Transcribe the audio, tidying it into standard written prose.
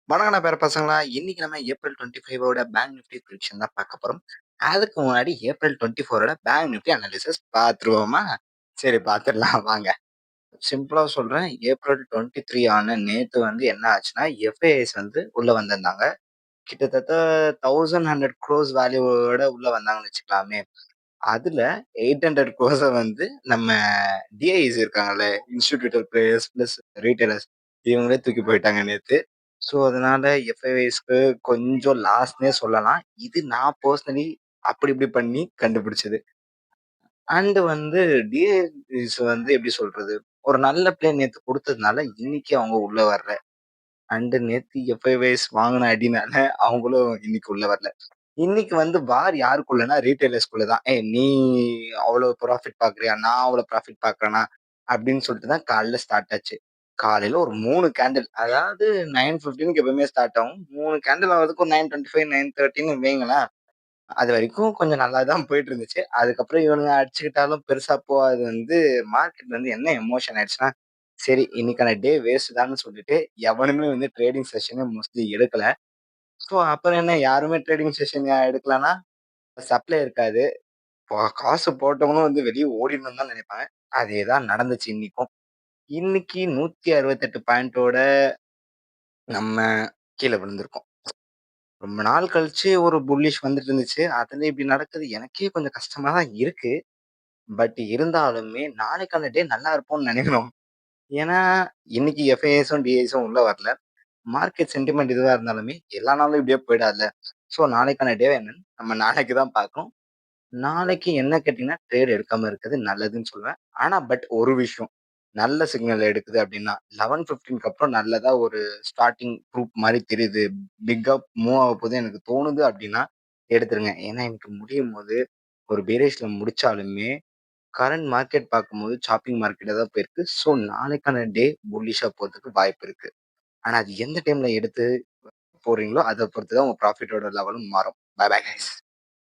வணக்கம் பேர பசங்களா. இன்னைக்கு நம்ம ஏப்ரல் 25 பேங்க் நிஃப்டி ப்ரிடிக்ஷன் தான் பார்க்க போறோம். அதுக்கு முன்னாடி ஏப்ரல் 24 பேங்க் நிஃப்டி அனாலிசிஸ் பார்த்துருவோமா? சரி பார்த்துடலாம் வாங்க. சிம்பிளா சொல்றேன். ஏப்ரல் 23 ஆன நேத்து என்ன ஆச்சுன்னா, எஃப்ஐஐஸ் உள்ள வந்திருந்தாங்க. கிட்டத்தட்ட 1100 குரோர்ஸ் வேல்யூவோட உள்ள வந்தாங்கன்னு வச்சுக்கலாமே. அதுல 800 குரோர்ஸ நம்ம டிஐஸ் இருக்காங்கல்ல, இன்ஸ்டிடியூட்டல் பிளேயர்ஸ் பிளஸ் ரீட்டெயிலர்ஸ் இவங்களே தூக்கி போயிட்டாங்க நேத்து. ஸோ, அதனால எஃப்ஐஎஸ்க்கு கொஞ்சம் லாஸ்ன்னே சொல்லலாம். இது நான் பெர்சனலி அப்படி இப்படி பண்ணி கண்டுபிடிச்சது. அண்ட் டிஐஸ் எப்படி சொல்றது? ஒரு நல்ல பிளே நேத்து குடுத்ததுனால, இன்னைக்கு அவங்க உள்ள வரல. அண்ட் நேத்து எஃப்ஐஎஸ் வாங்குன அடினால அவங்களும் இன்னைக்கு உள்ள வரல. இன்னைக்கு வார் யாருக்குள்ளனா ரீட்டெயிலர்ஸ்குள்ள தான். "ஏய் நீ அவ்வளோ ப்ராஃபிட் பார்க்குறியா? நான் அவ்வளோ ப்ராஃபிட் பார்க்குறேனா?" அப்படின்னு சொல்லிட்டு தான் காலைல ஸ்டார்ட் ஆச்சு. காலையில ஒரு 3 கேண்டில் அதாவது 9:15க்கு எப்பவுமே ஸ்டார்ட் ஆகும். 3 கேண்டில் ஆவறதுக்கு ஒரு 9:25, 9:30ன்னு வையுங்களேன். அதுவரைக்கும் கொஞ்சம் நல்லா தான் போயிட்டு இருந்துச்சு. அதுக்கப்புறம் இவனுங்க அடிச்சுக்கிட்டாலும் பெருசா போகாது மார்க்கெட் என்ன எமோஷன் ஆயிடுச்சுன்னா, சரி இன்னைக்கான டே வேஸ்ட் தான்னு சொல்லிட்டு எவனுமே ட்ரேடிங் செஷனே மோஸ்ட்லி எடுக்கல. ஸோ அப்புறம் யாருமே ட்ரேடிங் செஷன் எடுக்கலன்னா, சப்ளை இருக்காது. காசு போட்டவங்களும் வெளிய ஓடிடணும்னு தான் நினைப்பாங்க. அதேதான் நடந்துச்சு இன்னைக்கும். இன்னைக்கு 168 பாயிண்டோட நம்ம கீழ விழுந்திருக்கோம். ரொம்ப நாள் கழிச்சு ஒரு புல்லிஷ் வந்துட்டு இருந்துச்சு. அதுல இப்படி நடக்குது எனக்கே கொஞ்சம் கஷ்டமா தான் இருக்கு. பட் இருந்தாலுமே நாளைக்கான டே நல்லா இருப்போம்னு நினைக்கிறோம். ஏன்னா, இன்னைக்கு எஃப்ஐஎஸும், டிஐஸும் உள்ள வரல. மார்க்கெட் சென்டிமெண்ட் இதுவா இருந்தாலுமே எல்லா நாளும் இப்படியே போயிடாதுல்ல. ஸோ நாளைக்கான டே என்னன்னு நம்ம நாளைக்கு தான் பார்க்கணும். நாளைக்கு என்ன கேட்டீங்கன்னா, ட்ரேட் எடுக்காம இருக்கிறது நல்லதுன்னு சொல்லுவேன். ஆனா ஒரு விஷயம். நல்ல சிக்னல் எடுக்குது அப்டின்னா, 11:15க்கு அப்புறம் நல்லதா ஒரு ஸ்டார்ட்டிங் ப்ரூப் மாரி தெரியுது. பிக்கா மூவ் ஆக போகுது எனக்கு தோணுது அப்டின்னா, எடுத்துருங்க. ஏன்னா இன்னைக்கு முடியும்போது ஒரு பேரிஷ்ல முடிச்சாலுமே, கரண்ட் மார்க்கெட் பார்க்கும்போது சாப்பிங் மார்க்கெட்டா தான் போயிருக்கு. ஸோ நாளைக்கான டே புல்லிஷா போறதுக்கு வாய்ப்பு இருக்கு. ஆனா அது எந்த டைம்ல எடுத்து போடுறீங்களோ, அத பொறுத்து தான் உங்க ப்ராஃபிட்டோட லெவலும் மாறும். Bye bye guys.